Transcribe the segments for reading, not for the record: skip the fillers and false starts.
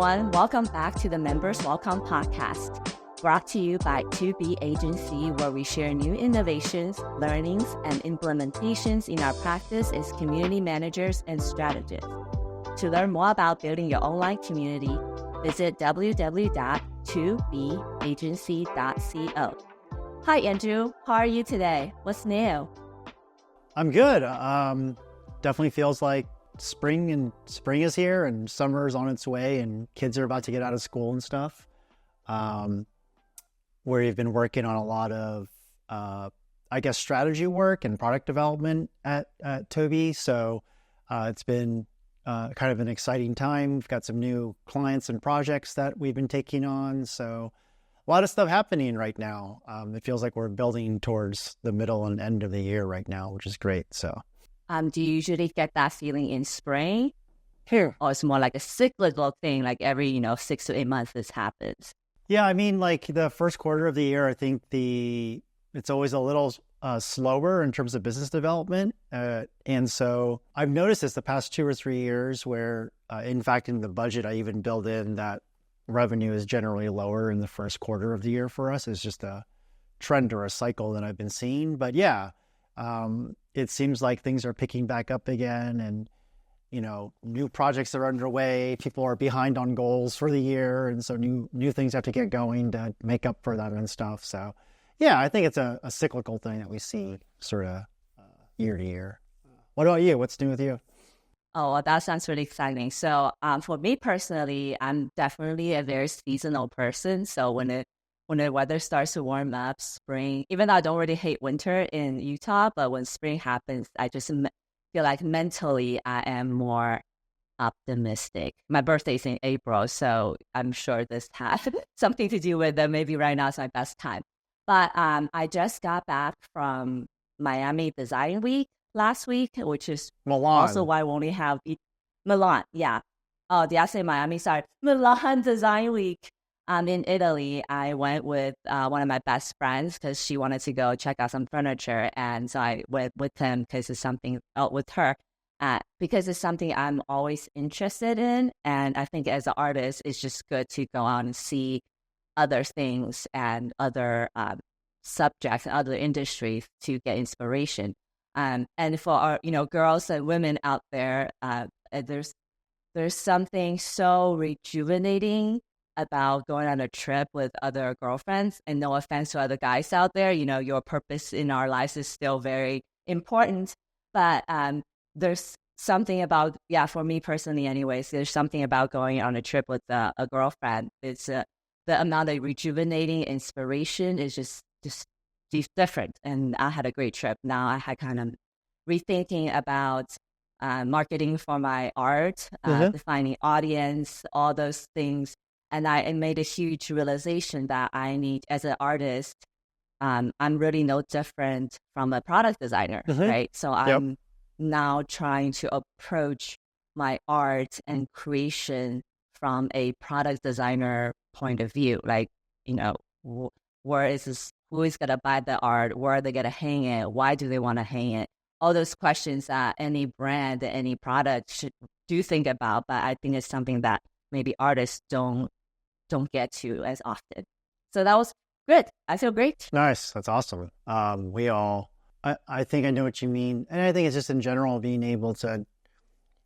everyone. Welcome back to the Members Welcome podcast, brought to you by Tobe Agency, where we share new innovations, learnings, and implementations in our practice as community managers and strategists. To learn more about building your online community, visit www.tobeagency.co. Hi, Andrew. How are you today? What's new? I'm good. Definitely feels like spring is here and summer is on its way and kids are about to get out of school and stuff. We've been working on a lot of, strategy work and product development at Tobe. So it's been kind of an exciting time. We've got some new clients and projects that we've been taking on. So a lot of stuff happening right now. It feels like we're building towards the middle and end of the year right now, which is great. So, do you usually get that feeling in spring? Here. Or it's more like a cyclical thing, like every, 6 to 8 months this happens? Yeah, I mean, like the first quarter of the year, I think it's always a little slower in terms of business development. And so I've noticed this the past 2 or 3 years where, in fact, in the budget, I even build in that revenue is generally lower in the first quarter of the year for us. It's just a trend or a cycle that I've been seeing. But yeah, it seems like things are picking back up again and, new projects are underway. People are behind on goals for the year. And so new things have to get going to make up for that and stuff. So yeah, I think it's a cyclical thing that we see sort of year to year. What about you? What's new with you? Oh, well, that sounds really exciting. So for me personally, I'm definitely a very seasonal person. So when the weather starts to warm up, spring, even though I don't really hate winter in Utah, but when spring happens, I just feel like mentally I am more optimistic. My birthday's in April, so I'm sure this has something to do with that. Maybe right now is my best time. But I just got back from Miami Design Week last week, which is Milan. Also why we only have Milan. Yeah. Oh, did I say Miami? Sorry. Milan Design Week. In Italy, I went with one of my best friends because she wanted to go check out some furniture. And so I went with him because it's something with her, because it's something I'm always interested in. And I think as an artist, it's just good to go out and see other things and other subjects and other industries to get inspiration. And for our, girls and women out there, there's something so rejuvenating about going on a trip with other girlfriends. And no offense to other guys out there, your purpose in our lives is still very important. But there's something about, for me personally anyways, there's something about going on a trip with a girlfriend. It's the amount of rejuvenating inspiration is just different. And I had a great trip. Now I had kind of rethinking about marketing for my art, defining audience, all those things. And I made a huge realization that I need, as an artist, I'm really no different from a product designer, right? So I'm now trying to approach my art and creation from a product designer point of view. Like, where is this? Who is going to buy the art? Where are they going to hang it? Why do they want to hang it? All those questions that any brand, any product should do think about. But I think it's something that maybe artists don't get to as often. So that was good. I feel great. Nice. That's awesome. I think I know what you mean. And I think it's just in general being able to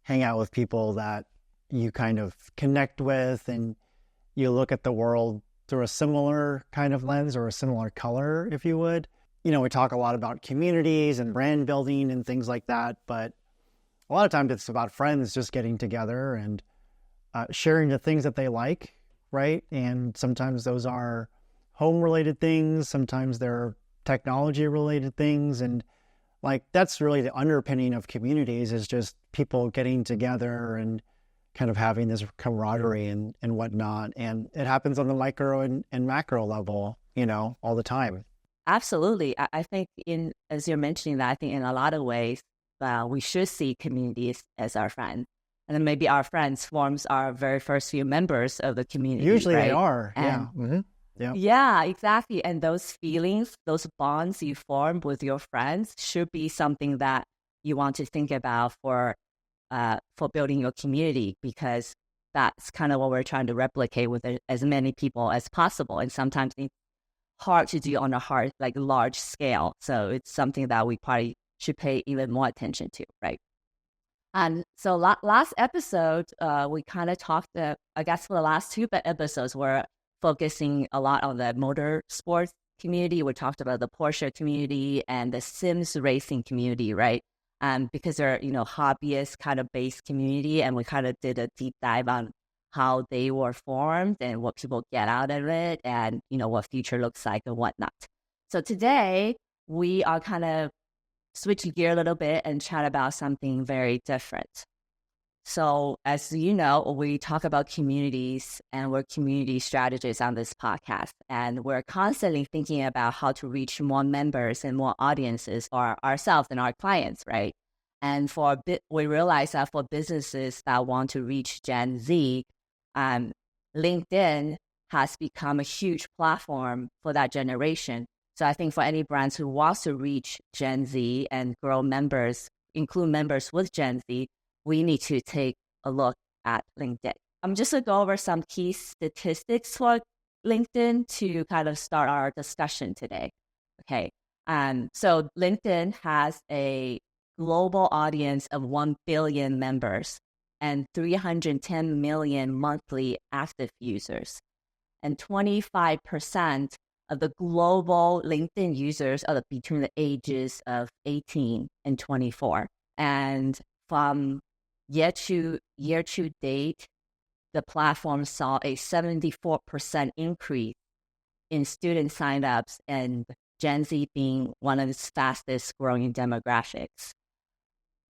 hang out with people that you kind of connect with and you look at the world through a similar kind of lens or a similar color, if you would. We talk a lot about communities and brand building and things like that, but a lot of times it's about friends just getting together and sharing the things that they like, right? And sometimes those are home-related things. Sometimes they're technology-related things. And that's really the underpinning of communities is just people getting together and kind of having this camaraderie and whatnot. And it happens on the micro and macro level, all the time. Absolutely. I think as you're mentioning that, I think in a lot of ways, we should see communities as our friends. And then maybe our friends forms our very first few members of the community. Usually right? They are, and, yeah. Yeah, exactly. And those feelings, those bonds you form with your friends should be something that you want to think about for building your community, because that's kind of what we're trying to replicate with as many people as possible. And sometimes it's hard to do on a large scale. So it's something that we probably should pay even more attention to, right? And so last episode, we kind of talked, I guess for the last two episodes, we're focusing a lot on the motorsports community. We talked about the Porsche community and the Sims racing community, right? Because they're, hobbyist kind of based community. And we kind of did a deep dive on how they were formed and what people get out of it and, what future looks like and whatnot. So today we are kind of switch gear a little bit and chat about something very different. So as you know, we talk about communities and we're community strategists on this podcast. And we're constantly thinking about how to reach more members and more audiences for ourselves and our clients, right? And we realize that for businesses that want to reach Gen Z, LinkedIn has become a huge platform for that generation. So I think for any brands who wants to reach Gen Z and grow members, include members with Gen Z, we need to take a look at LinkedIn. I'm just going to go over some key statistics for LinkedIn to kind of start our discussion today. Okay. So LinkedIn has a global audience of 1 billion members and 310 million monthly active users. And 25% of the global LinkedIn users are between the ages of 18 and 24. And from year to date, the platform saw a 74% increase in student signups, and Gen Z being one of its fastest growing demographics.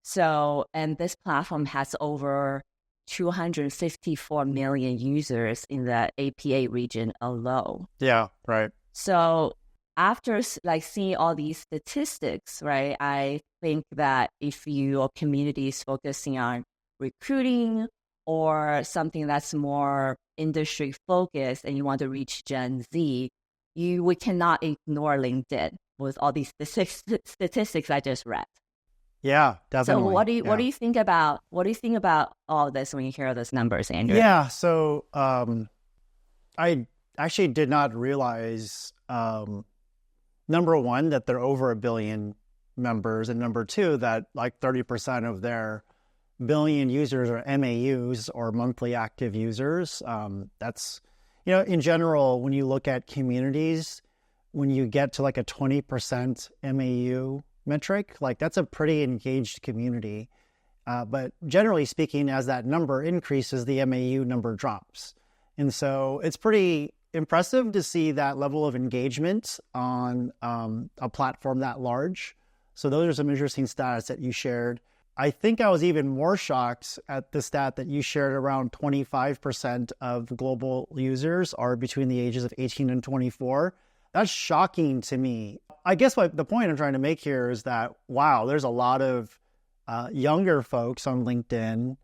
So, and this platform has over 254 million users in the APA region alone. Yeah, right. So after seeing all these statistics, right, I think that if your community is focusing on recruiting or something that's more industry focused and you want to reach Gen Z, we cannot ignore LinkedIn with all these statistics I just read. Yeah, definitely. So what do you think about all of this when you hear those numbers, Andrew? Yeah, so I actually did not realize, number one, that they're over 1 billion members, and number two, that 30% of their billion users are MAUs or monthly active users. That's, in general, when you look at communities, when you get to a 20% MAU metric, that's a pretty engaged community. But generally speaking, as that number increases, the MAU number drops. And so it's pretty impressive to see that level of engagement on a platform that large. So those are some interesting stats that you shared. I think I was even more shocked at the stat that you shared. Around 25% of global users are between the ages of 18 and 24. That's shocking to me. I guess the point I'm trying to make here is that, wow, there's a lot of younger folks on LinkedIn.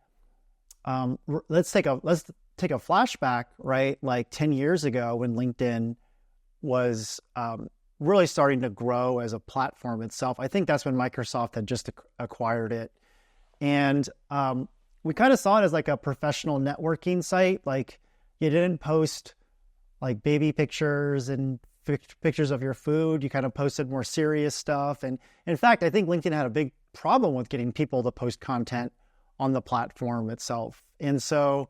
Let's take a flashback, right? 10 years ago when LinkedIn was really starting to grow as a platform itself. I think that's when Microsoft had just acquired it. And we kind of saw it as a professional networking site. You didn't post baby pictures and pictures of your food. You kind of posted more serious stuff. And in fact, I think LinkedIn had a big problem with getting people to post content on the platform itself. And so,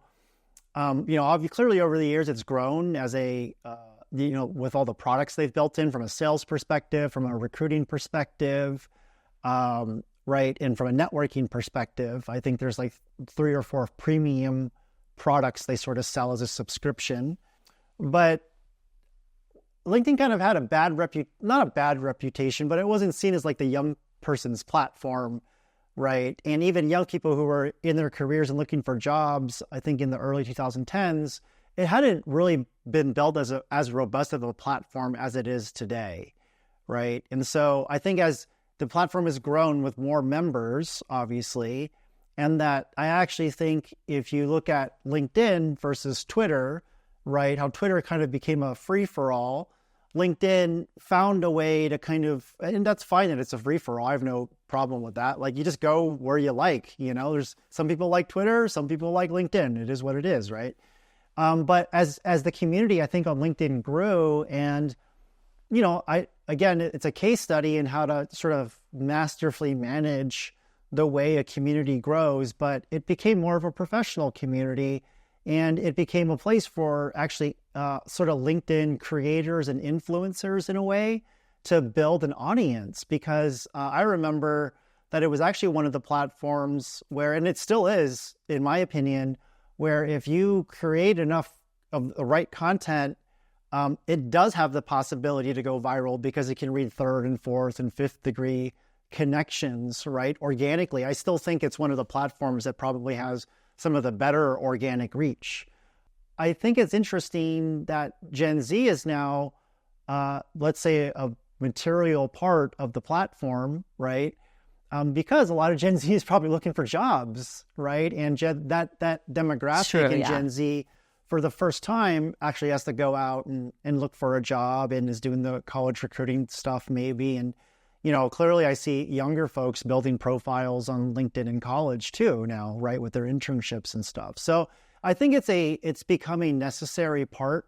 clearly over the years, it's grown as with all the products they've built in from a sales perspective, from a recruiting perspective, right? And from a networking perspective, I think there's 3 or 4 premium products they sort of sell as a subscription. But LinkedIn kind of had not a bad reputation, but it wasn't seen as the young person's platform, right? And even young people who were in their careers and looking for jobs, I think in the early 2010s, it hadn't really been built as robust of a platform as it is today, right? And so I think as the platform has grown with more members, obviously, and that I actually think if you look at LinkedIn versus Twitter, right, how Twitter kind of became a free-for-all, LinkedIn found a way to and that's fine that it's a free-for-all. I have no problem with that. Like, you just go where you like, there's some people like Twitter, some people like LinkedIn. It is what it is, right? But as the community, I think on LinkedIn grew, and, it's a case study in how to sort of masterfully manage the way a community grows, but it became more of a professional community, and it became a place for actually sort of LinkedIn creators and influencers in a way to build an audience, because I remember that it was actually one of the platforms where, and it still is, in my opinion, where if you create enough of the right content, it does have the possibility to go viral because it can read third and fourth and fifth degree connections, right? Organically. I still think it's one of the platforms that probably has some of the better organic reach. I think it's interesting that Gen Z is now, let's say, a material part of the platform, right? Because a lot of Gen Z is probably looking for jobs, right? And that demographic in Gen Z, for the first time, actually has to go out and look for a job and is doing the college recruiting stuff maybe. And, clearly I see younger folks building profiles on LinkedIn in college too now, right? With their internships and stuff. So I think it's becoming a necessary part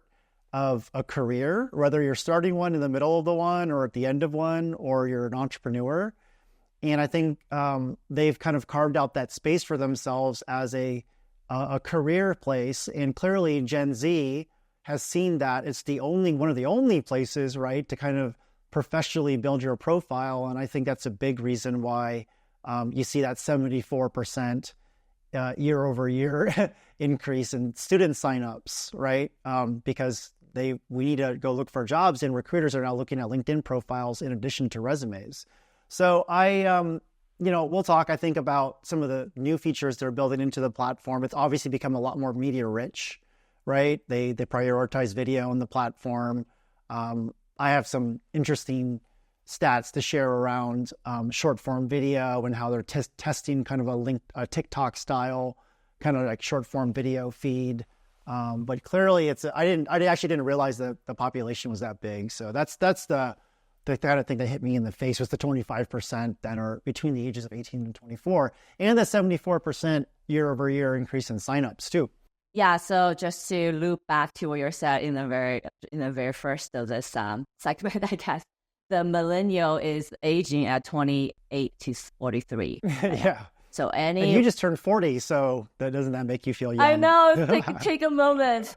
of a career, whether you're starting one in the middle of the one or at the end of one, or you're an entrepreneur. And I think they've kind of carved out that space for themselves as a career place. And clearly Gen Z has seen that it's one of the only places, right, to kind of professionally build your profile. And I think that's a big reason why you see that 74% year over year increase in student signups, right? Because we need to go look for jobs, and recruiters are now looking at LinkedIn profiles in addition to resumes. So we'll talk, I think, about some of the new features they're building into the platform. It's obviously become a lot more media rich, right? They prioritize video on the platform. I have some interesting stats to share around short form video and how they're testing kind of a TikTok style, kind of like short form video feed. But clearly I actually didn't realize that the population was that big. So that's the kind of thing that hit me in the face, was the 25% that are between the ages of 18 and 24, and the 74% year over year increase in signups too. Yeah, so just to loop back to what you said in the very first of this segment, I guess, the millennial is aging at 28 to 43. Yeah. So and you just turned 40, so doesn't that make you feel young? I know. Take a moment.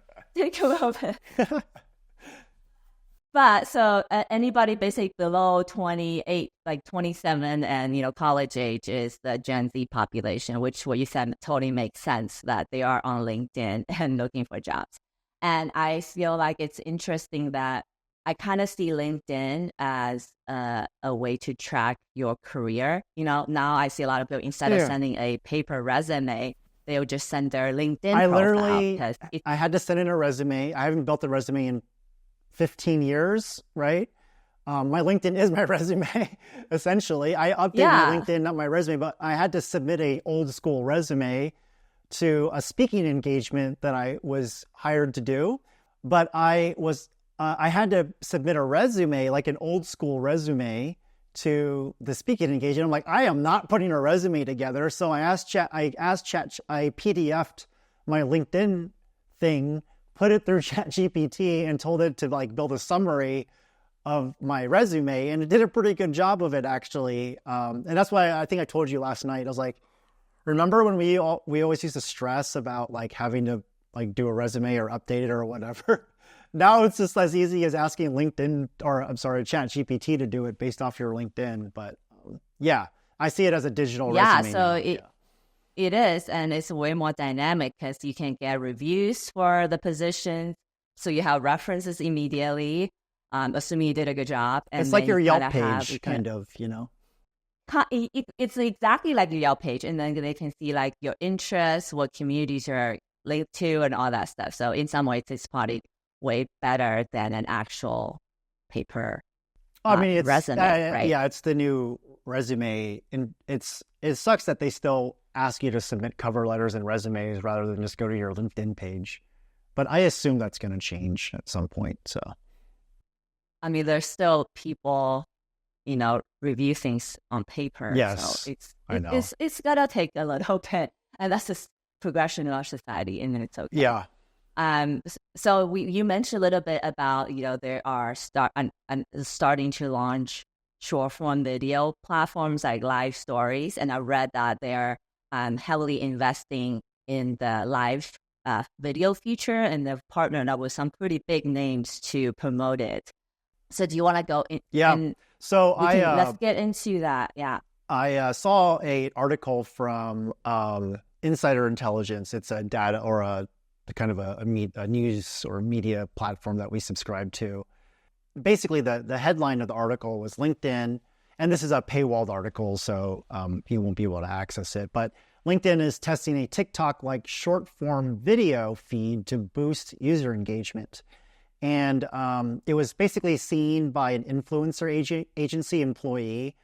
But so anybody basically below 28, like 27 and, college age is the Gen Z population, which what you said totally makes sense, that they are on LinkedIn and looking for jobs. And I feel like it's interesting that I kind of see LinkedIn as a way to track your career. Now I see a lot of people, instead of sending a paper resume, they'll just send their LinkedIn profile. I had to send in a resume. I haven't built a resume in 15 years, right? My LinkedIn is my resume, essentially. I update my LinkedIn, not my resume, but I had to submit a old school resume to a speaking engagement that I was hired to do. But I had to submit a resume, like an old school resume, to the speaking engagement. I'm like, I am not putting a resume together. So I PDF'd my LinkedIn thing, put it through ChatGPT, and told it to build a summary of my resume, and it did a pretty good job of it, actually. And that's why I think I told you last night. I was like, remember when we always used to stress about having to do a resume or update it or whatever? Now it's just as easy as asking ChatGPT to do it based off your LinkedIn. But I see it as a digital resume. So it is, and it's way more dynamic because you can get reviews for the position. So you have references immediately, assuming you did a good job. And it's like your Yelp page, kind of. It's exactly like your Yelp page, and then they can see your interests, what communities you're linked to, and all that stuff. So in some ways, it's probably way better than an actual paper resume. Right? Yeah, it's the new resume, and it sucks that they still ask you to submit cover letters and resumes rather than just go to your LinkedIn page. But I assume that's going to change at some point. So, there's still people review things on paper. Yes, So I know. it's gonna take a little bit, and that's just progression in our society, and it's okay. Yeah. So you mentioned a little bit about there are starting to launch short form video platforms like live stories, and I read that they're heavily investing in the live video feature, and they've partnered up with some pretty big names to promote it. So do you want to go in? Yeah. So let's get into that. Yeah. I saw an article from Insider Intelligence. It's a data or a kind of a news or media platform that we subscribe to. Basically, the headline of the article was LinkedIn, and this is a paywalled article, so you won't be able to access it. But LinkedIn is testing a TikTok-like short-form video feed to boost user engagement. And it was basically seen by an influencer agency employee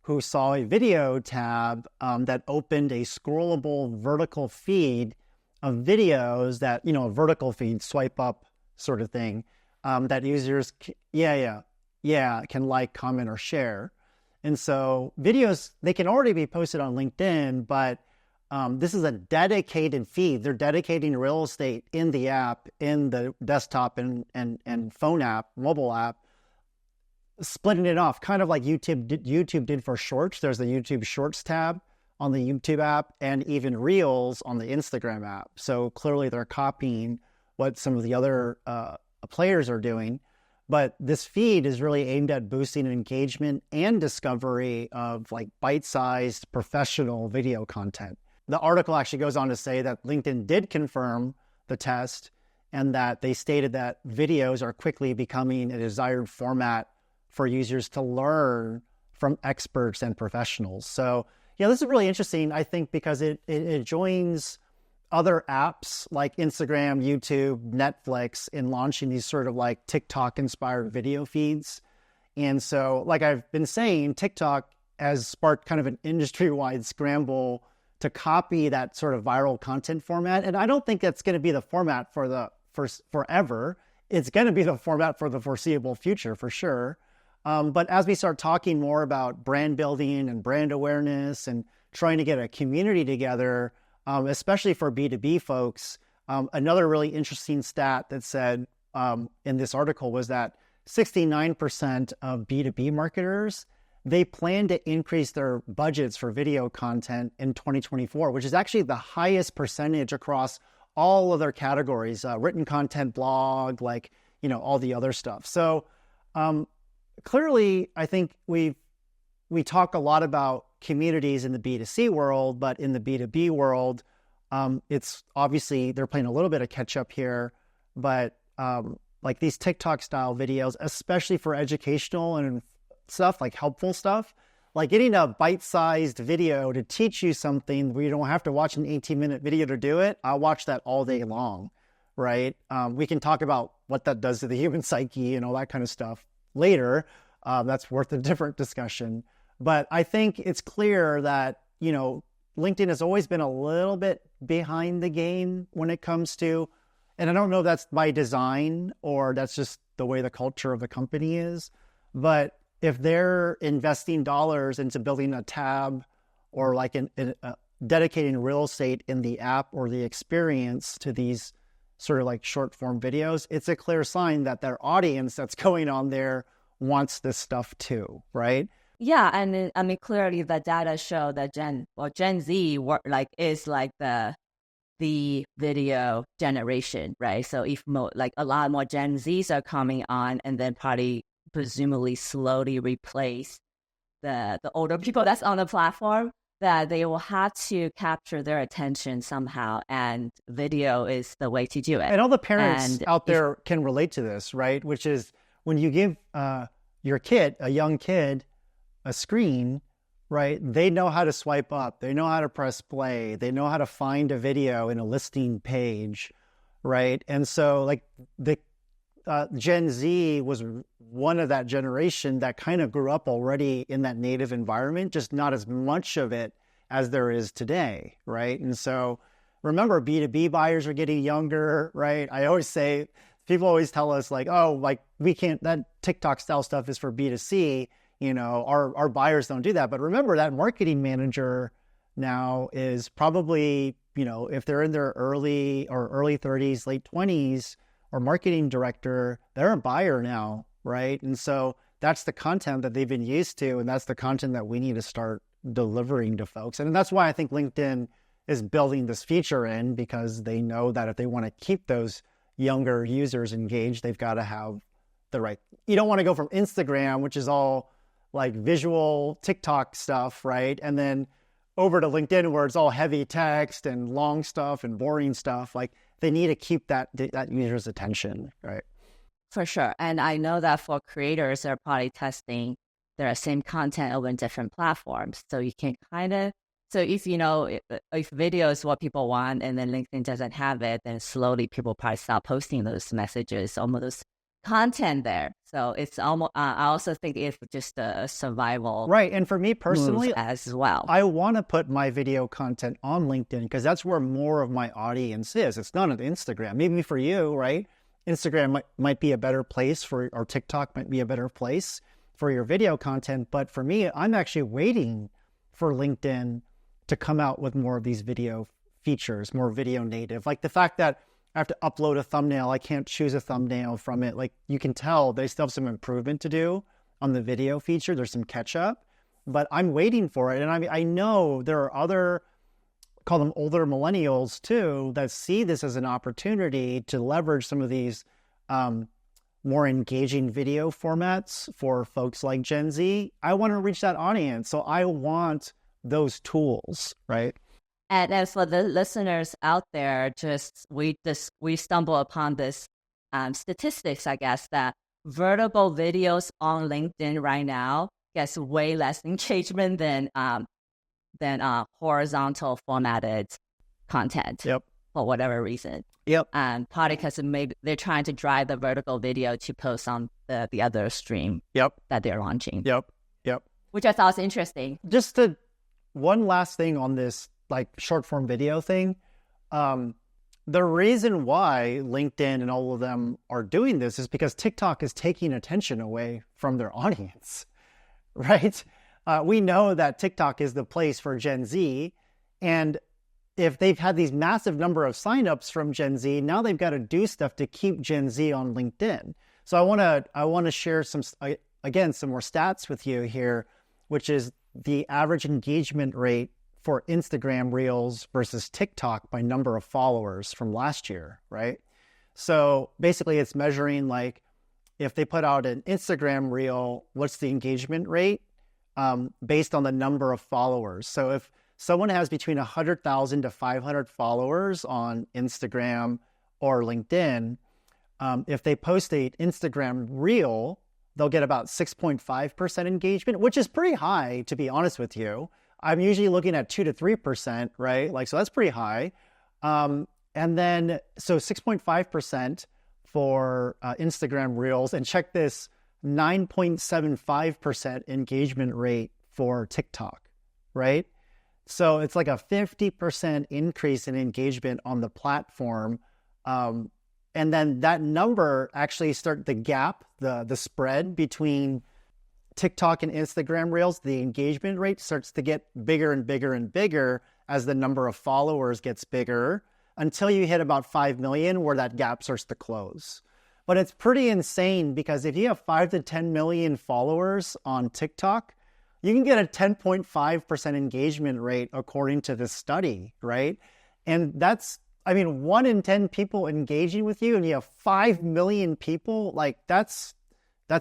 who saw a video tab that opened a scrollable vertical feed of videos that, a vertical feed, swipe up sort of thing, that users, can like, comment, or share. And so videos, they can already be posted on LinkedIn, but this is a dedicated feed. They're dedicating real estate in the app, in the desktop and phone app, mobile app, splitting it off, kind of like YouTube did for Shorts. There's the YouTube Shorts tab on the YouTube app, and even Reels on the Instagram app. So clearly they're copying what some of the other players are doing. But this feed is really aimed at boosting engagement and discovery of like bite-sized professional video content. The article actually goes on to say that LinkedIn did confirm the test, and that they stated that videos are quickly becoming a desired format for users to learn from experts and professionals. So yeah, this is really interesting, I think, because it joins other apps like Instagram, YouTube, Netflix in launching these sort of like TikTok-inspired video feeds. And so, like I've been saying, TikTok has sparked kind of an industry-wide scramble to copy that sort of viral content format. And I don't think that's going to be the format for forever. It's going to be the format for the foreseeable future, for sure. But as we start talking more about brand building and brand awareness and trying to get a community together, especially for B2B folks, another really interesting stat that said in this article was that 69% of B2B marketers, they plan to increase their budgets for video content in 2024, which is actually the highest percentage across all other categories, written content, blog, like, all the other stuff. So clearly, I think we talk a lot about communities in the B2C world, but in the B2B world, it's obviously they're playing a little bit of catch up here, but like these TikTok style videos, especially for educational and stuff, like helpful stuff, like getting a bite-sized video to teach you something where you don't have to watch an 18-minute video to do it. I'll watch that all day long, right? We can talk about what that does to the human psyche and all that kind of stuff later. That's worth a different discussion. But I think it's clear that, LinkedIn has always been a little bit behind the game when it comes to, and I don't know if that's by design or that's just the way the culture of the company is, but if they're investing dollars into building a tab or like dedicating real estate in the app or the experience to these sort of like short form videos, it's a clear sign that their audience that's going on there wants this stuff too, right? Yeah, and I mean clearly the data show that Gen Z is like the video generation, right? So if a lot more Gen Zs are coming on, and then probably presumably slowly replace the older people that's on the platform, that they will have to capture their attention somehow, and video is the way to do it. And all the parents out there can relate to this, right? Which is when you give your kid, a young kid, a screen, right? They know how to swipe up. They know how to press play. They know how to find a video in a listing page, right? And so like the Gen Z was one of that generation that kind of grew up already in that native environment, just not as much of it as there is today, right? And so remember, B2B buyers are getting younger, right? I always say, people always tell us like, oh, like we can't, that TikTok style stuff is for B2C. Our buyers don't do that. But remember, that marketing manager now is probably, if they're in their early 30s, late 20s, or marketing director, they're a buyer now, right? And so that's the content that they've been used to, and that's the content that we need to start delivering to folks. And that's why I think LinkedIn is building this feature in, because they know that if they want to keep those younger users engaged, they've got to have the right. You don't want to go from Instagram, which is all like visual TikTok stuff, right? And then over to LinkedIn, where it's all heavy text and long stuff and boring stuff. Like, they need to keep that user's attention, right? For sure. And I know that for creators, they're probably testing their same content over different platforms. So you can so if video is what people want and then LinkedIn doesn't have it, then slowly people probably start posting those messages, almost content there. So it's almost, I also think it's just a survival. Right. And for me personally as well, I want to put my video content on LinkedIn because that's where more of my audience is. It's not on Instagram. Maybe for you, right? Instagram might be a better place or TikTok might be a better place for your video content. But for me, I'm actually waiting for LinkedIn to come out with more of these video features, more video native. Like the fact that I have to upload a thumbnail, I can't choose a thumbnail from it. Like, you can tell they still have some improvement to do on the video feature. There's some catch up, but I'm waiting for it. And I know there are other, call them older millennials too, that see this as an opportunity to leverage some of these more engaging video formats for folks like Gen Z. I want to reach that audience. So I want those tools, right? And as for the listeners out there, we stumble upon this statistics, I guess, that vertical videos on LinkedIn right now gets way less engagement than horizontal formatted content. Yep. For whatever reason. Yep. And probably because maybe they're trying to drive the vertical video to post on the other stream. Yep. That they're launching. Yep. Yep. Which I thought was interesting. Just one last thing on this, like, short form video thing. The reason why LinkedIn and all of them are doing this is because TikTok is taking attention away from their audience, right? We know that TikTok is the place for Gen Z, and if they've had these massive number of signups from Gen Z, now they've got to do stuff to keep Gen Z on LinkedIn. So I want to share some more stats with you here, which is the average engagement rate for Instagram Reels versus TikTok by number of followers from last year, right? So basically it's measuring, like, if they put out an Instagram Reel, what's the engagement rate based on the number of followers. So if someone has between 100,000 to 500 followers on Instagram or LinkedIn, if they post an Instagram Reel, they'll get about 6.5% engagement, which is pretty high, to be honest with you. I'm usually looking at 2 to 3%, right? Like, so that's pretty high. And then, so 6.5% for Instagram Reels, and check this, 9.75% engagement rate for TikTok, right? So it's like a 50% increase in engagement on the platform. And then that number actually the gap, the spread between TikTok and Instagram Reels, the engagement rate starts to get bigger and bigger and bigger as the number of followers gets bigger, until you hit about 5 million, where that gap starts to close. But it's pretty insane, because if you have 5 to 10 million followers on TikTok, you can get a 10.5% engagement rate according to this study, right? And that's, 1 in 10 people engaging with you, and you have 5 million people, like, that's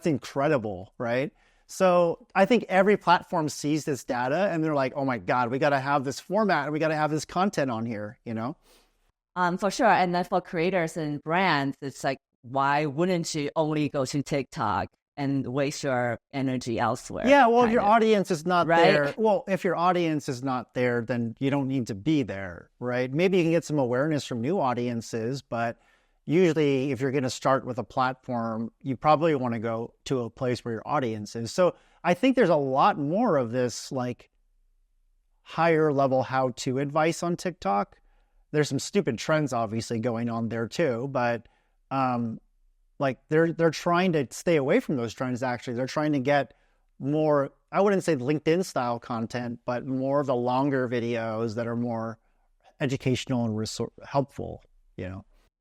incredible, right? So I think every platform sees this data and they're like, oh my God, we got to have this format and we got to have this content on here, For sure. And then for creators and brands, it's like, why wouldn't you only go to TikTok and waste your energy elsewhere? Yeah, well, if your audience is not there, if your audience is not there, then you don't need to be there, right? Maybe you can get some awareness from new audiences, but usually if you're going to start with a platform, you probably want to go to a place where your audience is. So I think there's a lot more of this, like, higher level how-to advice on TikTok. There's some stupid trends obviously going on there too, but they're trying to stay away from those trends. Actually, they're trying to get more, I wouldn't say LinkedIn style content, but more of the longer videos that are more educational and helpful,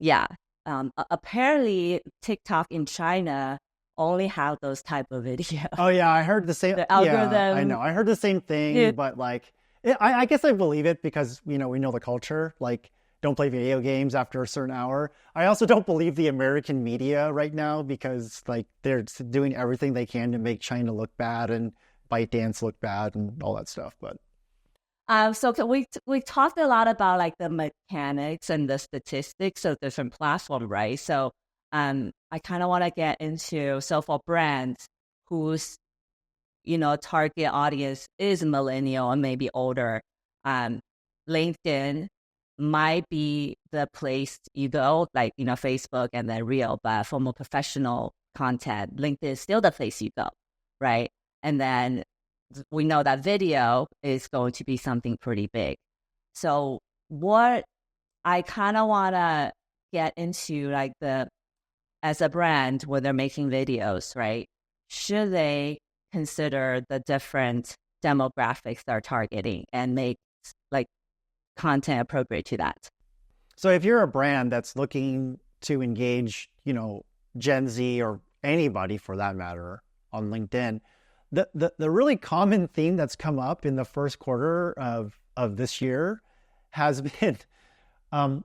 Yeah. Apparently TikTok in China only have those type of videos. Oh yeah, I heard the same. The Yeah, I algorithm. know. I heard the same thing, but like, I guess I believe it because we know the culture. Like, don't play video games after a certain hour. I also don't believe the American media right now because like they're doing everything they can to make China look bad and ByteDance look bad and all that stuff. But So we talked a lot about like the mechanics and the statistics of different platforms, right? So I kind of want to get into, so for brands whose target audience is millennial and maybe older, LinkedIn might be the place you go, like Facebook and then Reel, but for more professional content, LinkedIn is still the place you go, right? And then we know that video is going to be something pretty big. So what I kind of want to get into, like as a brand, when they're making videos, right? Should they consider the different demographics they're targeting and make like content appropriate to that? so if you're a brand that's looking to engage, Gen Z or anybody for that matter on LinkedIn, the really common theme that's come up in the first quarter of this year has been, and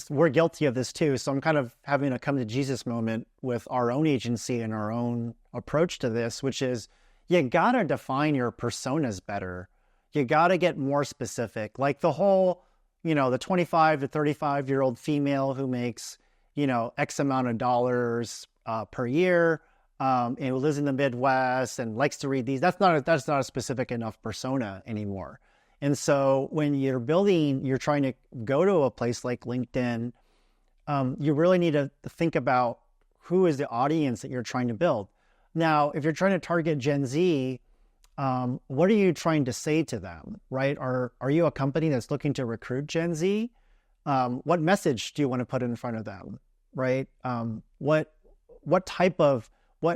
we're guilty of this too. So I'm kind of having a come to Jesus moment with our own agency and our own approach to this, which is you gotta define your personas better. You gotta get more specific. Like the whole, the 25 to 35-year-old female who makes, X amount of dollars per year, and who lives in the Midwest and likes to read these. That's not a specific enough persona anymore. And so when you're trying to go to a place like LinkedIn, you really need to think about who is the audience that you're trying to build. Now, if you're trying to target Gen Z, what are you trying to say to them, right? Are you a company that's looking to recruit Gen Z? What message do you want to put in front of them, right? What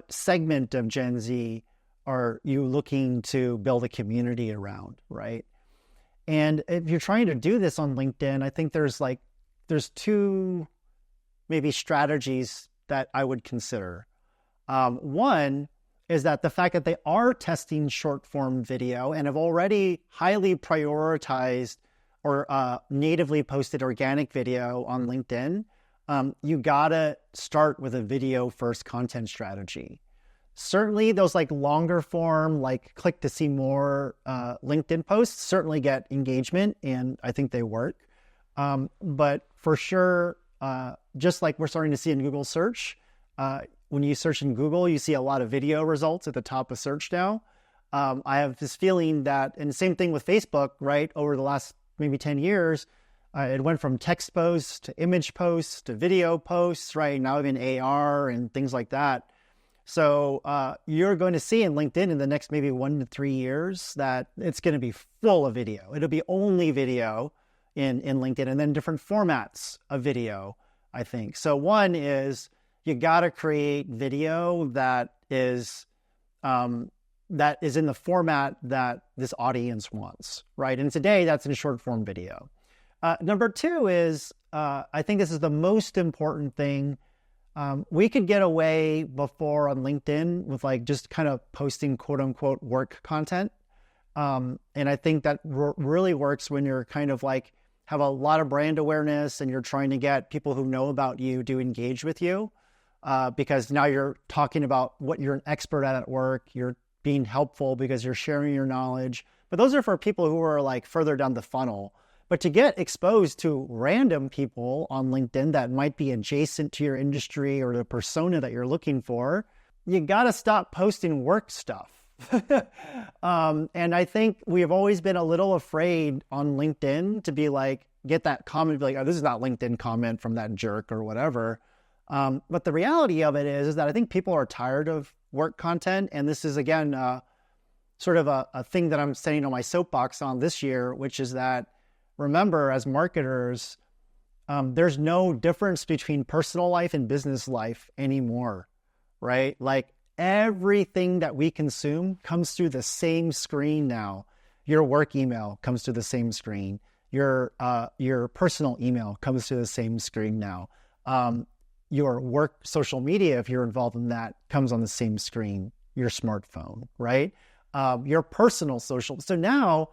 segment of Gen Z are you looking to build a community around, right? And if you're trying to do this on LinkedIn, I think there's two maybe strategies that I would consider. One is that the fact that they are testing short form video and have already highly prioritized or natively posted organic video on LinkedIn, you gotta start with a video first content strategy. Certainly those like longer form, like click to see more LinkedIn posts certainly get engagement, and I think they work. But for sure, just like we're starting to see in Google search, when you search in Google, you see a lot of video results at the top of search now. I have this feeling that, and the same thing with Facebook, right? Over the last maybe 10 years, it went from text posts to image posts to video posts, right? Now even AR and things like that. So you're going to see in LinkedIn in the next maybe 1 to 3 years that it's going to be full of video. It'll be only video in LinkedIn, and then different formats of video, I think. So one is you got to create video that is in the format that this audience wants, right? And today that's in short form video. Number two is, I think this is the most important thing. We could get away before on LinkedIn with like just kind of posting quote unquote work content. And I think that really works when you're kind of like have a lot of brand awareness and you're trying to get people who know about you to engage with you. Because now you're talking about what you're an expert at work. You're being helpful because you're sharing your knowledge. But those are for people who are like further down the funnel. But to get exposed to random people on LinkedIn that might be adjacent to your industry or the persona that you're looking for, you got to stop posting work stuff. And I think we have always been a little afraid on LinkedIn to be like, get that comment, be like, oh, this is not LinkedIn comment from that jerk or whatever. But the reality of it is that I think people are tired of work content. And this is, again, sort of a thing that I'm standing on my soapbox on this year, which is that, remember, as marketers, there's no difference between personal life and business life anymore, right? Like everything that we consume comes through the same screen now. Your work email comes through the same screen. Your personal email comes through the same screen now. Your work social media, if you're involved in that, comes on the same screen, your smartphone, right? Your personal social. So now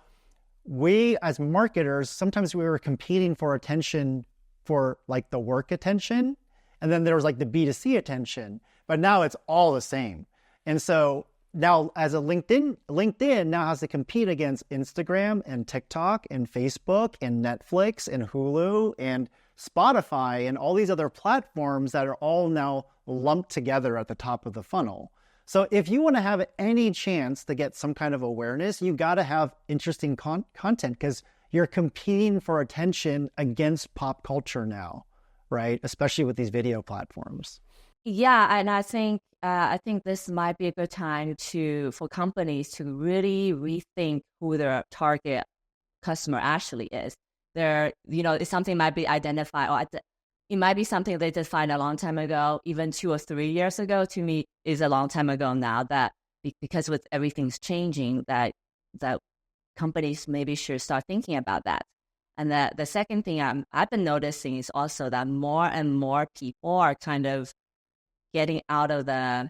we as marketers, sometimes we were competing for attention for like the work attention. And then there was like the B2C attention, but now it's all the same. And so now as a LinkedIn now has to compete against Instagram and TikTok and Facebook and Netflix and Hulu and Spotify and all these other platforms that are all now lumped together at the top of the funnel. So if you want to have any chance to get some kind of awareness, you got to have interesting content because you're competing for attention against pop culture now, right? Especially with these video platforms. Yeah, and I think this might be a good time for companies to really rethink who their target customer actually is. If something might be identified, or it might be something they defined a long time ago, even 2 or 3 years ago. To me, is a long time ago now. That because with everything's changing, that companies maybe should start thinking about that. And the second thing I've been noticing is also that more and more people are kind of getting out of the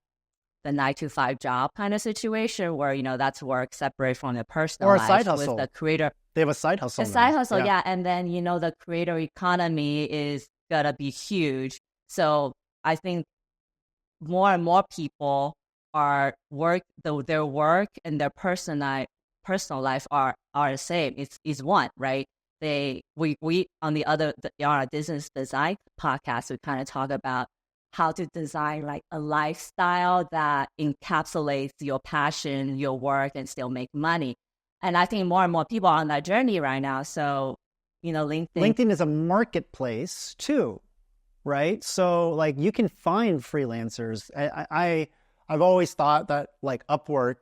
9-to-5 job kind of situation where, that's work separate from their personal life. Or a life side hustle. With the creator. They have a side hustle. A side hustle, yeah. And then, the creator economy is going to be huge. So I think more and more people are their work and their personal life are the same. It's one, right? We on our business design podcast, we kind of talk about how to design like a lifestyle that encapsulates your passion, your work, and still make money. And I think more and more people are on that journey right now. So, LinkedIn is a marketplace too, right? So like you can find freelancers. I've always thought that like Upwork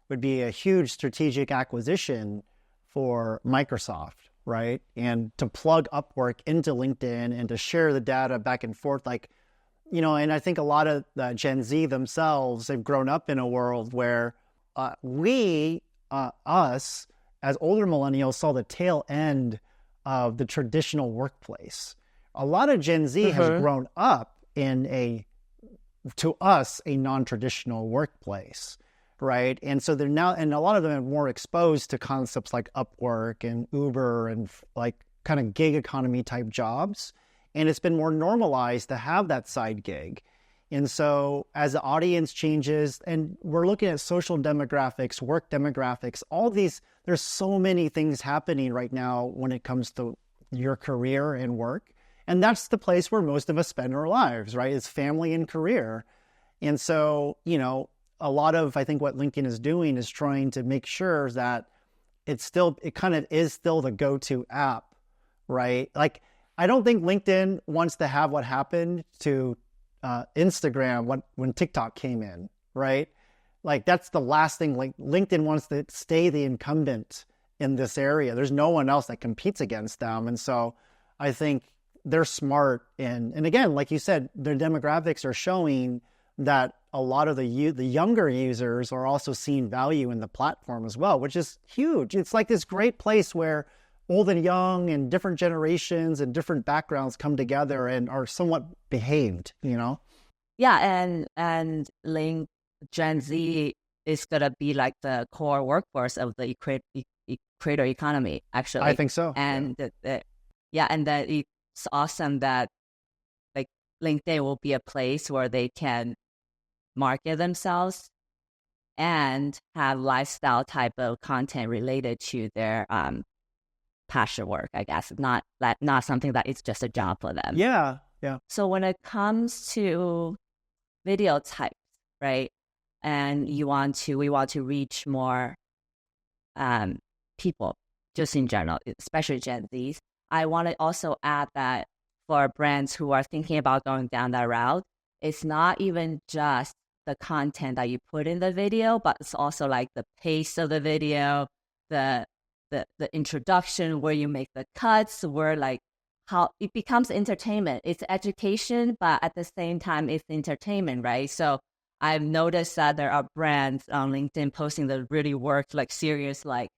would be a huge strategic acquisition for Microsoft, right? And to plug Upwork into LinkedIn and to share the data back and forth, and I think a lot of the Gen Z themselves have grown up in a world where us as older millennials saw the tail end of the traditional workplace. A lot of Gen Z has grown up in to us, a non-traditional workplace, right? And so they're now, and a lot of them are more exposed to concepts like Upwork and Uber and like kind of gig economy type jobs. And it's been more normalized to have that side gig. And so as the audience changes, and we're looking at social demographics, work demographics, all these, there's so many things happening right now when it comes to your career and work. And that's the place where most of us spend our lives, right? It's family and career. And so, a lot of, I think what LinkedIn is doing is trying to make sure that it kind of is still the go-to app, right? Like, I don't think LinkedIn wants to have what happened to Instagram when TikTok came in, right? Like that's the last thing. Like LinkedIn wants to stay the incumbent in this area. There's no one else that competes against them. And so I think they're smart. And again, like you said, their demographics are showing that a lot of the younger users are also seeing value in the platform as well, which is huge. It's like this great place where old and young and different generations and different backgrounds come together and are somewhat behaved, Yeah, and Gen Z is gonna be like the core workforce of the creator economy, actually. I think so. And and that it's awesome that like LinkedIn will be a place where they can market themselves and have lifestyle type of content related to their passion work, I guess. Not something that it's just a job for them. Yeah. So when it comes to video types, right? And we want to reach more people, just in general, especially Gen Zs. I want to also add that for brands who are thinking about going down that route, it's not even just the content that you put in the video, but it's also like the pace of the video, the introduction, where you make the cuts, where like how it becomes entertainment. It's education, but at the same time, it's entertainment, right? So I've noticed that there are brands on LinkedIn posting that really work, like serious, like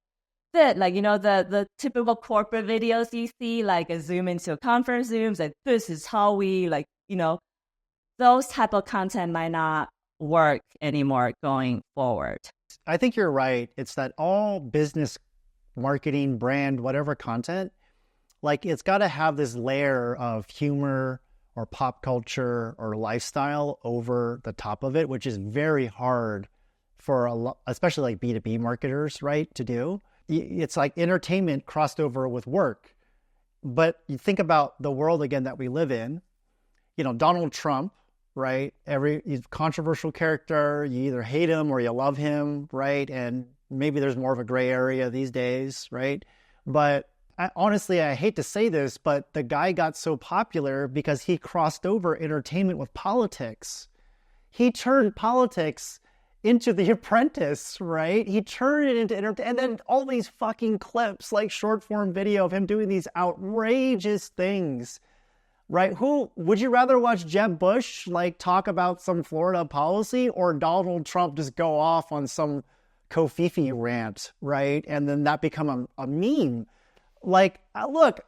that, like, the typical corporate videos you see, like a Zoom into a conference Zooms, like this is how we, like, those type of content might not work anymore going forward. I think you're right. It's that all business, marketing, brand, whatever content, like it's got to have this layer of humor or pop culture or lifestyle over the top of it, which is very hard for especially like B2B marketers, right, to do. It's like entertainment crossed over with work. But you think about the world again that we live in, Donald Trump, right? He's a controversial character. You either hate him or you love him, right? And maybe there's more of a gray area these days, right? But honestly, I hate to say this, but the guy got so popular because he crossed over entertainment with politics. He turned politics into The Apprentice, right? He turned it into entertainment. And then all these fucking clips, like short form video of him doing these outrageous things, right? Who would you rather watch? Jeb Bush like talk about some Florida policy, or Donald Trump just go off on some Kofifi rant, right? And then that become a meme. Like, look,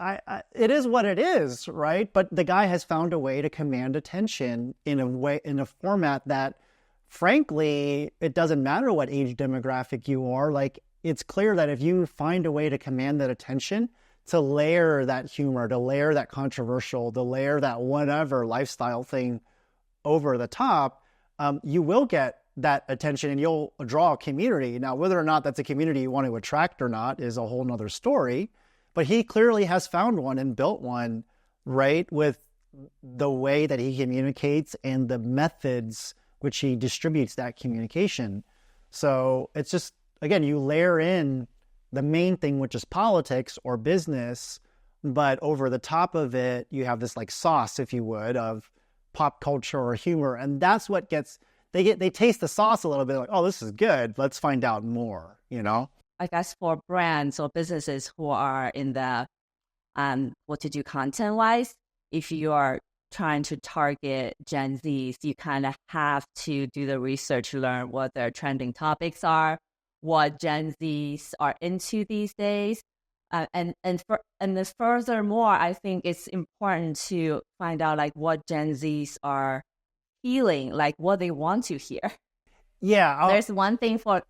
it is what it is, right? But the guy has found a way to command attention in a format that, frankly, it doesn't matter what age demographic you are. Like, it's clear that if you find a way to command that attention, to layer that humor, to layer that controversial, to layer that whatever lifestyle thing over the top, you will get that attention and you'll draw a community. Now, whether or not that's a community you want to attract or not is a whole nother story. But he clearly has found one and built one, right, with the way that he communicates and the methods which he distributes that communication. So it's just, again, you layer in the main thing, which is politics or business, but over the top of it, you have this like sauce, if you would, of pop culture or humor. And that's what they taste the sauce a little bit, like, oh, this is good. Let's find out more, I guess for brands or businesses who are in the what to do content wise, if you are trying to target Gen Zs, you kind of have to do the research to learn what their trending topics are, what Gen Zs are into these days, and furthermore, I think it's important to find out like what Gen Zs are feeling, like what they want to hear. Yeah, there's one thing for.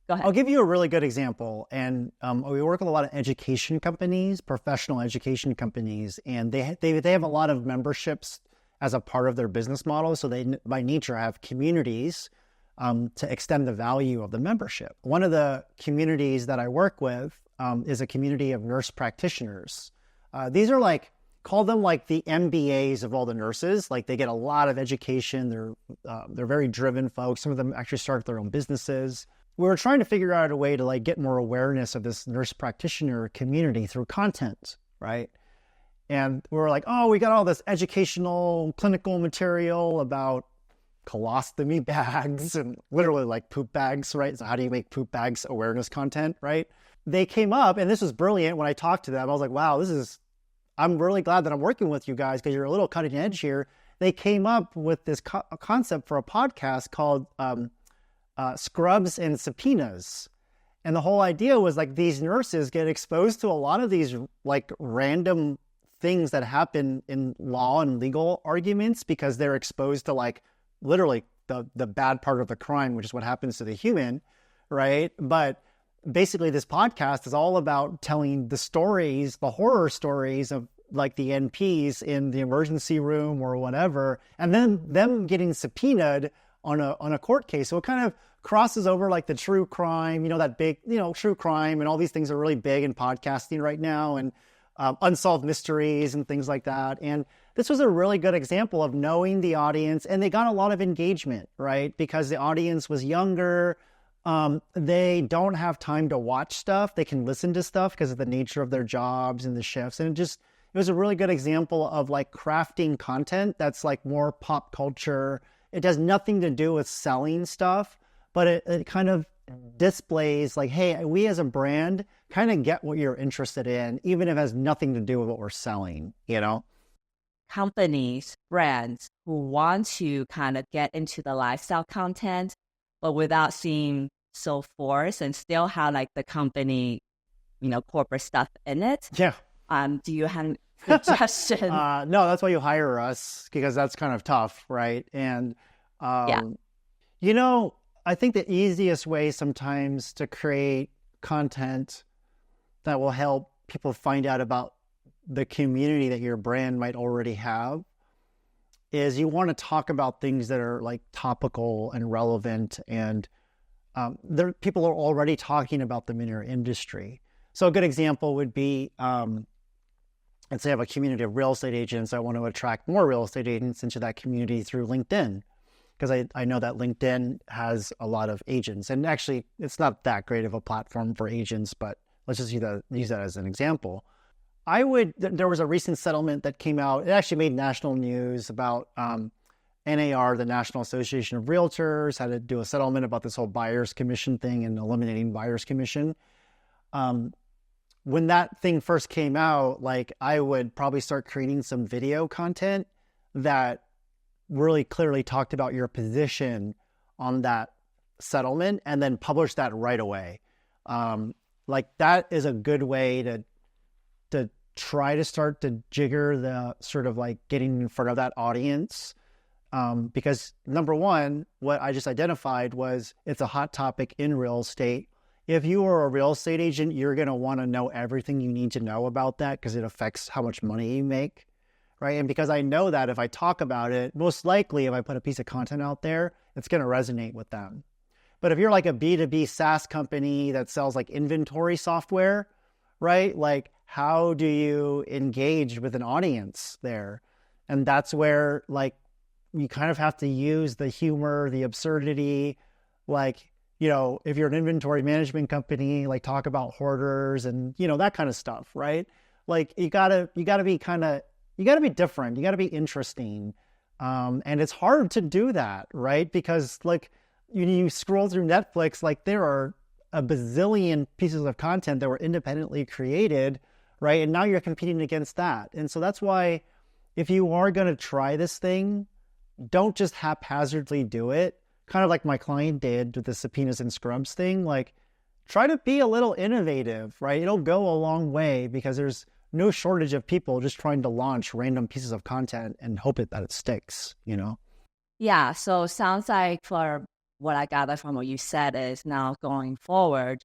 Go ahead. I'll give you a really good example. And we work with a lot of education companies, professional education companies, and they have a lot of memberships as a part of their business model. So they, by nature, have communities to extend the value of the membership. One of the communities that I work with is a community of nurse practitioners. These are like, call them like the MBAs of all the nurses. Like they get a lot of education. They're very driven folks. Some of them actually start their own businesses. We were trying to figure out a way to like get more awareness of this nurse practitioner community through content, right? And we were like, oh, we got all this educational, clinical material about colostomy bags and literally like poop bags, right? So how do you make poop bags awareness content, right? They came up, and this was brilliant when I talked to them. I was like, wow, I'm really glad that I'm working with you guys because you're a little cutting edge here. They came up with this concept for a podcast called Scrubs and Subpoenas. And the whole idea was like these nurses get exposed to a lot of these like random things that happen in law and legal arguments because they're exposed to like literally the bad part of the crime, which is what happens to the human, right? But basically this podcast is all about telling the stories, the horror stories of like the NPs in the emergency room or whatever, and then them getting subpoenaed on a court case. So it kind of crosses over like the true crime, that big, true crime, and all these things are really big in podcasting right now, and unsolved mysteries and things like that. And this was a really good example of knowing the audience, and they got a lot of engagement, right? Because the audience was younger. They don't have time to watch stuff. They can listen to stuff because of the nature of their jobs and the shifts. And it was a really good example of like crafting content that's like more pop culture. It has nothing to do with selling stuff, but it kind of displays like, hey, we as a brand kind of get what you're interested in, even if it has nothing to do with what we're selling, companies, brands who want to kind of get into the lifestyle content, but without seeming so forced and still have like the company, corporate stuff in it. Yeah. Do you have suggestions? No, that's why you hire us, because that's kind of tough, right? And, Yeah. I think the easiest way sometimes to create content that will help people find out about the community that your brand might already have is you want to talk about things that are like topical and relevant, and people are already talking about them in your industry. So a good example would be, let's say I have a community of real estate agents. I want to attract more real estate agents into that community through LinkedIn, because I know that LinkedIn has a lot of agents. And actually, it's not that great of a platform for agents, but let's just use that as an example. There was a recent settlement that came out. It actually made national news about NAR, the National Association of Realtors, had to do a settlement about this whole buyer's commission thing and eliminating buyer's commission. When that thing first came out, like, I would probably start creating some video content that really clearly talked about your position on that settlement, and then publish that right away. Like, that is a good way to try to start to jigger the sort of like getting in front of that audience. Because number one, what I just identified was it's a hot topic in real estate. If you are a real estate agent, you're going to want to know everything you need to know about that, because it affects how much money you make, right? And because I know that if I talk about it, most likely if I put a piece of content out there, it's going to resonate with them. But if you're like a B2B SaaS company that sells like inventory software, right? Like, how do you engage with an audience there? And that's where, like, you kind of have to use the humor, the absurdity, like, if you're an inventory management company, like, talk about hoarders and, that kind of stuff, right? Like, you gotta be different. You gotta be interesting. And it's hard to do that, right? Because, like, you scroll through Netflix, like, there are a bazillion pieces of content that were independently created, right? And now you're competing against that. And so that's why, if you are going to try this thing, don't just haphazardly do it. Kind of like my client did with the subpoenas and scrubs thing. Like, try to be a little innovative, right? It'll go a long way, because there's no shortage of people just trying to launch random pieces of content and hope that it sticks, Yeah. So sounds like, for what I gather from what you said, is now going forward,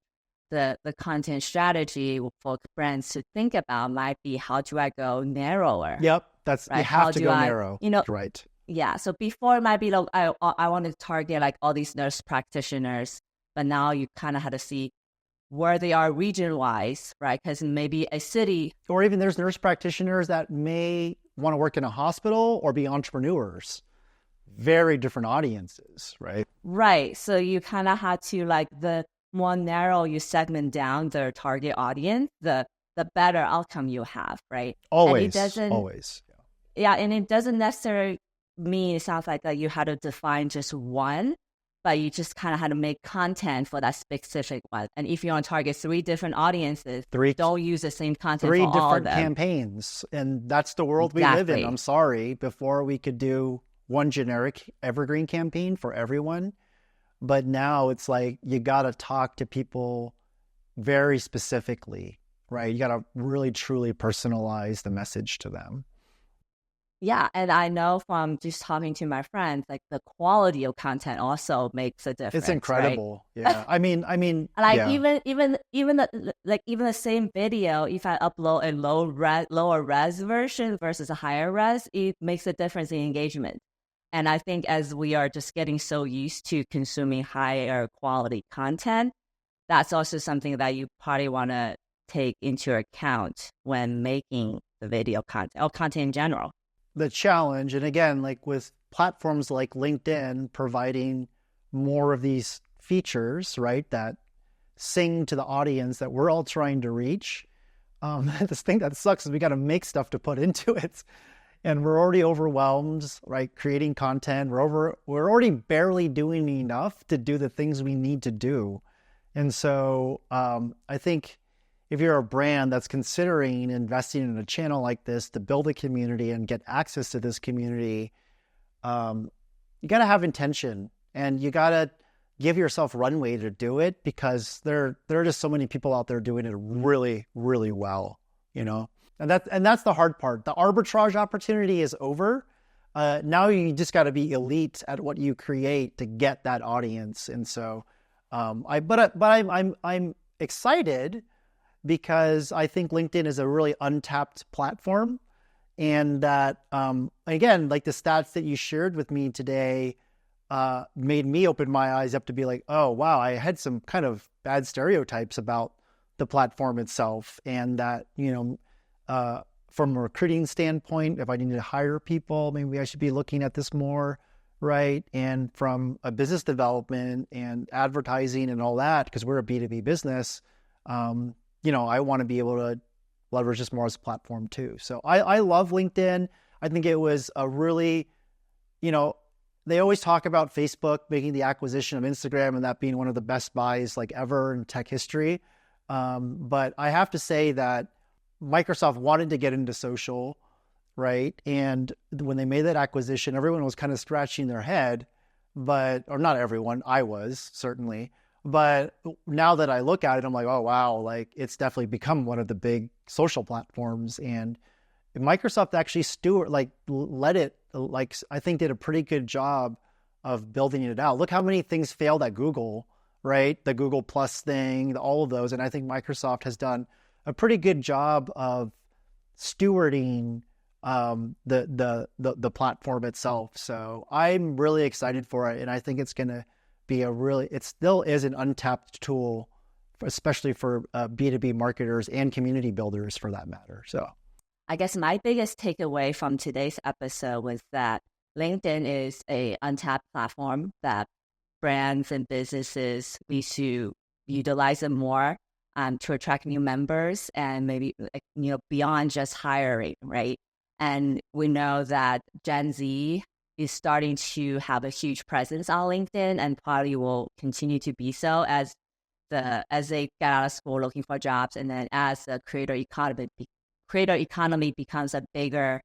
the content strategy for brands to think about might be, how do I go narrower? Yep. That's right. You have to go narrow. Right. Yeah. So before, it might be like, I want to target like all these nurse practitioners, but now you kind of have to see where they are region-wise, right? Because maybe a city, or even there's nurse practitioners that may want to work in a hospital or be entrepreneurs. Very different audiences, right? Right. So you kind of had to, like, the more narrow you segment down their target audience, the better outcome you have, right? Always. Yeah, and it doesn't necessarily mean, it sounds like, that you had to define just one, but you just kind of had to make content for that specific one. And if you want to target 3 different audiences, don't use the same content for all of them. 3 different campaigns. And that's the world we live in. I'm sorry. Before, we could do one generic evergreen campaign for everyone. But now it's like, you got to talk to people very specifically, right? You got to really, truly personalize the message to them. Yeah, and I know from just talking to my friends, like, the quality of content also makes a difference. It's incredible. Right? Yeah. I mean, like, yeah. even the same video, if I upload a lower res version versus a higher res, it makes a difference in engagement. And I think as we are just getting so used to consuming higher quality content, that's also something that you probably want to take into account when making the video content or content in general. The challenge, and again, like with platforms like LinkedIn providing more of these features, right, that sing to the audience that we're all trying to reach. This thing that sucks is we got to make stuff to put into it. And we're already overwhelmed, right, creating content. We're already barely doing enough to do the things we need to do. And so I think if you're a brand that's considering investing in a channel like this to build a community and get access to this community, you got to have intention, and you got to give yourself runway to do it, because there are just so many people out there doing it really, really well, you know? And that's the hard part. The arbitrage opportunity is over. Now you just got to be elite at what you create to get that audience. And so, I'm excited, because I think LinkedIn is a really untapped platform, and that, again, like the stats that you shared with me today, made me open my eyes up to be like, oh, wow, I had some kind of bad stereotypes about the platform itself. And that, from a recruiting standpoint, if I need to hire people, maybe I should be looking at this more, right? And from a business development and advertising and all that, because we're a B2B business, I want to be able to leverage this more as a platform too. So I love LinkedIn. I think it was a really, they always talk about Facebook making the acquisition of Instagram and that being one of the best buys like ever in tech history. But I have to say that Microsoft wanted to get into social, right? And when they made that acquisition, everyone was kind of scratching their head, or not everyone, I was certainly. But now that I look at it, I'm like, oh, wow, like it's definitely become one of the big social platforms. And Microsoft actually I think did a pretty good job of building it out. Look how many things failed at Google, right? The Google Plus thing, all of those. And I think Microsoft has done a pretty good job of stewarding the platform itself. So I'm really excited for it. And I think it's going to be it still is an untapped tool, especially for B2B marketers and community builders for that matter. So I guess my biggest takeaway from today's episode was that LinkedIn is a untapped platform that brands and businesses need to utilize it more to attract new members, and maybe beyond just hiring, right? And we know that Gen Z is starting to have a huge presence on LinkedIn, and probably will continue to be so as they get out of school looking for jobs, and then as the creator economy becomes a bigger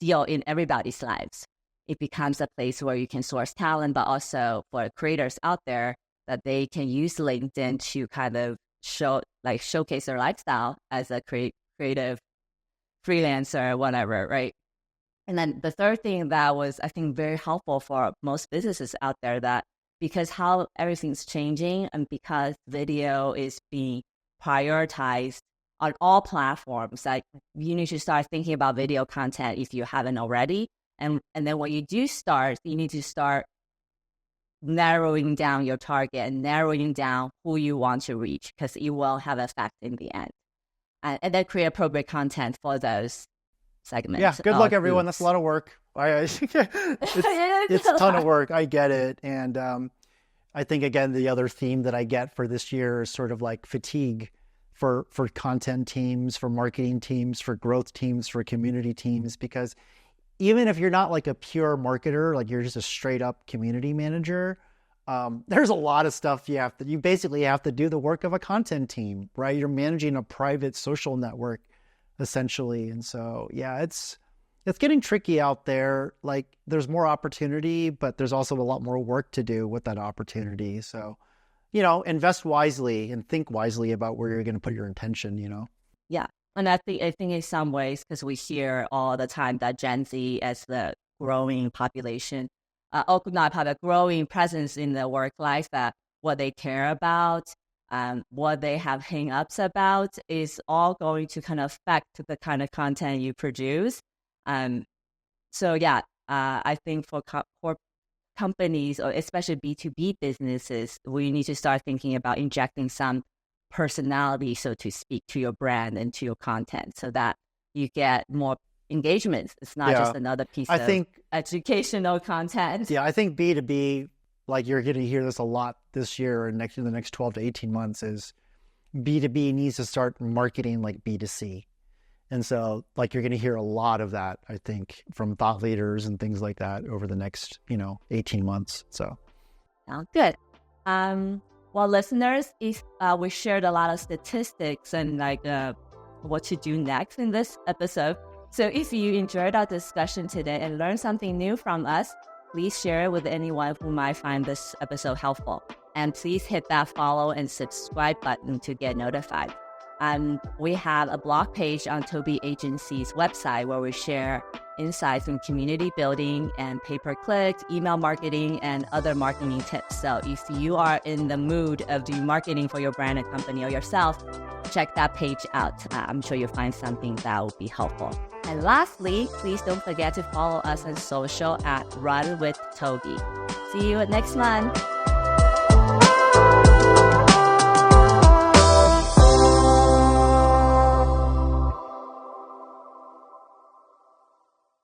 deal in everybody's lives. It becomes a place where you can source talent, but also for creators out there that they can use LinkedIn to kind of showcase their lifestyle as a creative freelancer or whatever, right? And then the third thing that was, I think, very helpful for most businesses out there, that because how everything's changing and because video is being prioritized on all platforms, like you need to start thinking about video content if you haven't already. And then when you do start, you need to start narrowing down your target and narrowing down who you want to reach, because it will have effect in the end. And then create appropriate content for those segments. Yeah, good luck, everyone. That's a lot of work. It's a ton of work. I get it. And I think, again, the other theme that I get for this year is sort of like fatigue for content teams, for marketing teams, for growth teams, for community teams, because even if you're not like a pure marketer, like you're just a straight up community manager, there's a lot of stuff you basically have to do the work of a content team, right? You're managing a private social network essentially. And so, yeah, it's getting tricky out there. Like there's more opportunity, but there's also a lot more work to do with that opportunity. So, invest wisely and think wisely about where you're going to put your intention, Yeah. And I think in some ways, because we hear all the time that Gen Z as the growing population, growing presence in the work life, that what they care about, what they have hang-ups about is all going to kind of affect the kind of content you produce. So yeah, I think for companies, or especially B2B businesses, we need to start thinking about injecting some personality, so to speak, to your brand and to your content, so that you get more engagements. It's not just another piece of educational content. Yeah, I think B2B, like you're going to hear this a lot this year and in the next 12 to 18 months, is B2B needs to start marketing like B2C. And so like you're going to hear a lot of that, I think, from thought leaders and things like that over the next, 18 months. So sounds good. Well, listeners, if we shared a lot of statistics and like what to do next in this episode. So if you enjoyed our discussion today and learned something new from us, please share it with anyone who might find this episode helpful. And please hit that follow and subscribe button to get notified. We have a blog page on Tobe Agency's website where we share insights in community building and pay-per-click, email marketing, and other marketing tips. So if you are in the mood of doing marketing for your brand and company or yourself, check that page out. I'm sure you'll find something that will be helpful. And lastly, please don't forget to follow us on social at Run with Tobe. See you next month.